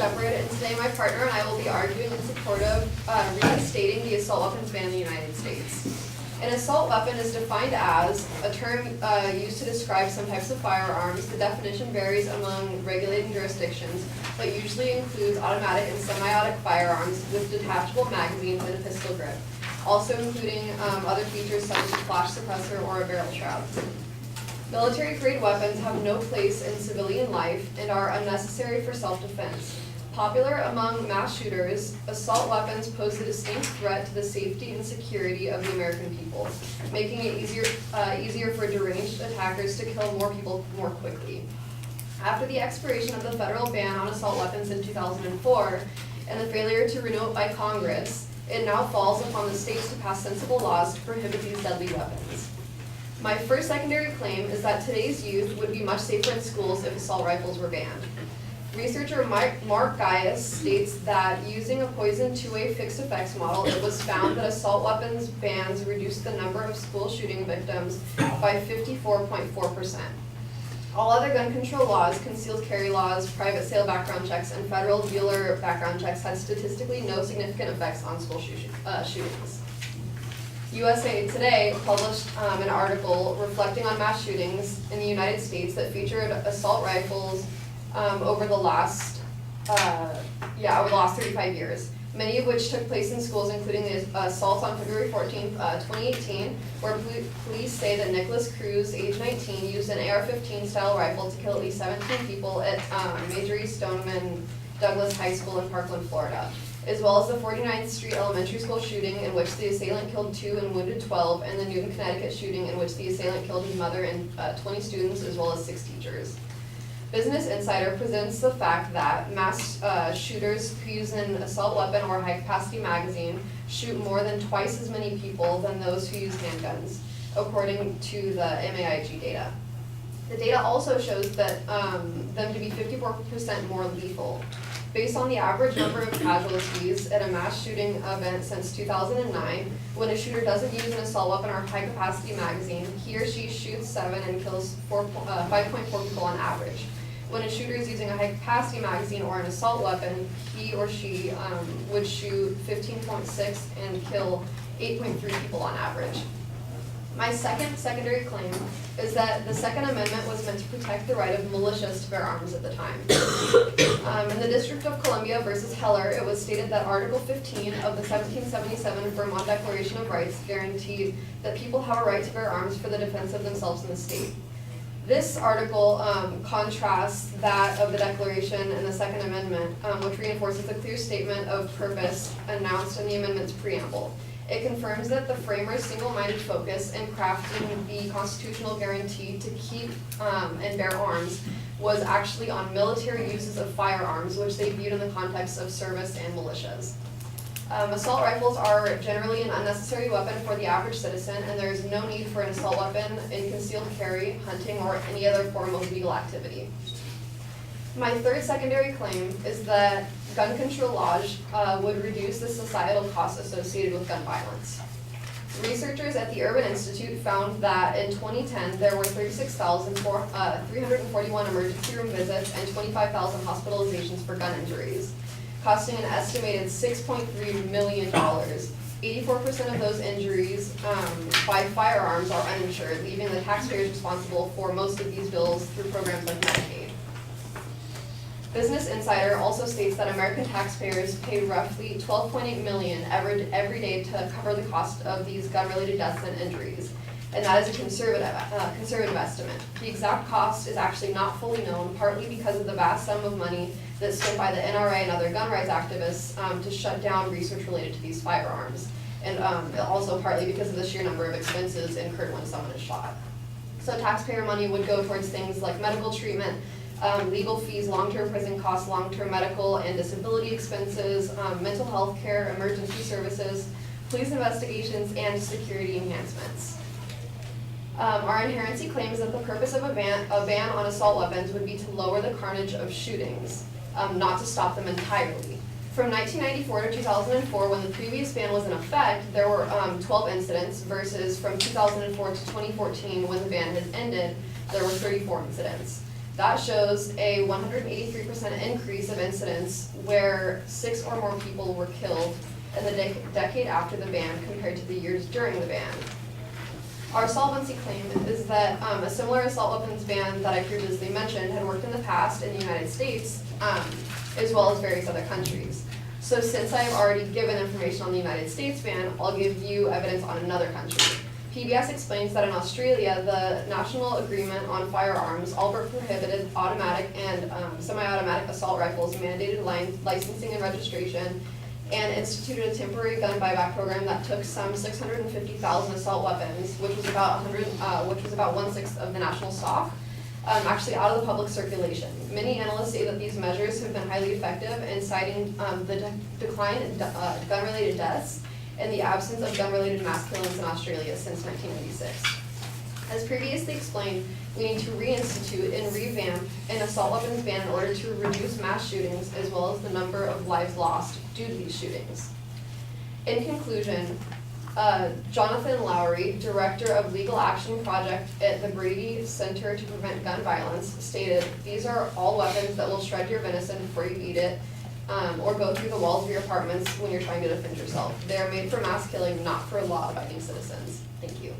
Shepard, and today my partner and I will be arguing in support of reinstating the assault weapons ban in the United States. An assault weapon is defined as a term used to describe some types of firearms. The definition varies among regulating jurisdictions, but usually includes automatic and semi-automatic firearms with detachable magazines and a pistol grip, also including other features such as a flash suppressor or a barrel shroud. Military-grade weapons have no place in civilian life and are unnecessary for self-defense. Popular among mass shooters, assault weapons pose a distinct threat to the safety and security of the American people, making it easier for deranged attackers to kill more people more quickly. After the expiration of the federal ban on assault weapons in 2004 and the failure to renew it by Congress, it now falls upon the states to pass sensible laws to prohibit these deadly weapons. My first secondary claim is that today's youth would be much safer in schools if assault rifles were banned. Researcher Mark Gaius states that using a poison two-way fixed effects model, it was found that assault weapons bans reduced the number of school shooting victims by 54.4%. All other gun control laws, concealed carry laws, private sale background checks, and federal dealer background checks had statistically no significant effects on school shootings. USA Today published an article reflecting on mass shootings in the United States that featured assault rifles over the last 35 years, many of which took place in schools, including the assault on February 14th, 2018, where police say that Nicholas Cruz, age 19, used an AR-15 style rifle to kill at least 17 people at Major E. Stoneman Douglas High School in Parkland, Florida, as well as the 49th Street Elementary School shooting in which the assailant killed 2 and wounded 12, and the Newton, Connecticut shooting in which the assailant killed his mother and 20 students as well as 6 teachers. Business Insider presents the fact that mass shooters who use an assault weapon or high-capacity magazine shoot more than twice as many people than those who use handguns, according to the MAIG data. The data also shows that them to be 54% more lethal. Based on the average number of casualties at a mass shooting event since 2009, when a shooter doesn't use an assault weapon or high-capacity magazine, he or she shoots 7 and kills 5.4 people on average. When a shooter is using a high-capacity magazine or an assault weapon, he or she would shoot 15.6 and kill 8.3 people on average. My secondary claim is that the Second Amendment was meant to protect the right of militias to bear arms at the time. In the District of Columbia versus Heller, it was stated that Article 15 of the 1777 Vermont Declaration of Rights guaranteed that people have a right to bear arms for the defense of themselves and the state. This article contrasts that of the Declaration and the Second Amendment, which reinforces a clear statement of purpose announced in the amendment's preamble. It confirms that the framers' single-minded focus in crafting the constitutional guarantee to keep and bear arms was actually on military uses of firearms, which they viewed in the context of service and militias. Assault rifles are generally an unnecessary weapon for the average citizen, and there is no need for an assault weapon in concealed carry, hunting, or any other form of legal activity. My third secondary claim is that gun control laws would reduce the societal costs associated with gun violence. Researchers at the Urban Institute found that in 2010 there were 36,341 emergency room visits and 25,000 hospitalizations for gun injuries, costing an estimated $6.3 million. 84% of those injuries by firearms are uninsured, leaving the taxpayers responsible for most of these bills through programs like Medicaid. Business Insider also states that American taxpayers pay roughly $12.8 million every day to cover the cost of these gun-related deaths and injuries, and that is a conservative estimate. The exact cost is actually not fully known, partly because of the vast sum of money that's spent by the NRA and other gun rights activists to shut down research related to these firearms, and also partly because of the sheer number of expenses incurred when someone is shot. So taxpayer money would go towards things like medical treatment, legal fees, long-term prison costs, long-term medical and disability expenses, mental health care, emergency services, police investigations, and security enhancements. Our inherency claims that the purpose of a ban on assault weapons would be to lower the carnage of shootings, not to stop them entirely. From 1994 to 2004, when the previous ban was in effect, there were 12 incidents, versus from 2004 to 2014, when the ban has ended, there were 34 incidents. That shows a 183% increase of incidents where 6 or more people were killed in the decade after the ban compared to the years during the ban. Our solvency claim is that a similar assault weapons ban that I previously mentioned had worked in the past in the United States, as well as various other countries. So since I've already given information on the United States ban, I'll give you evidence on another country. PBS explains that in Australia, the National Agreement on Firearms all but prohibited automatic and semi-automatic assault rifles, mandated licensing and registration, and instituted a temporary gun buyback program that took some 650,000 assault weapons, which was about 1/6 of the national stock, actually out of the public circulation. Many analysts say that these measures have been highly effective in citing the decline in gun-related deaths and the absence of gun-related mass killings in Australia since 1996. As previously explained, we need to reinstitute and revamp an assault weapons ban in order to reduce mass shootings as well as the number of lives lost due to these shootings. In conclusion, Jonathan Lowry, Director of Legal Action Project at the Brady Center to Prevent Gun Violence, stated, "These are all weapons that will shred your venison before you eat it, or go through the walls of your apartments when you're trying to defend yourself. They are made for mass killing, not for law-abiding citizens." Thank you.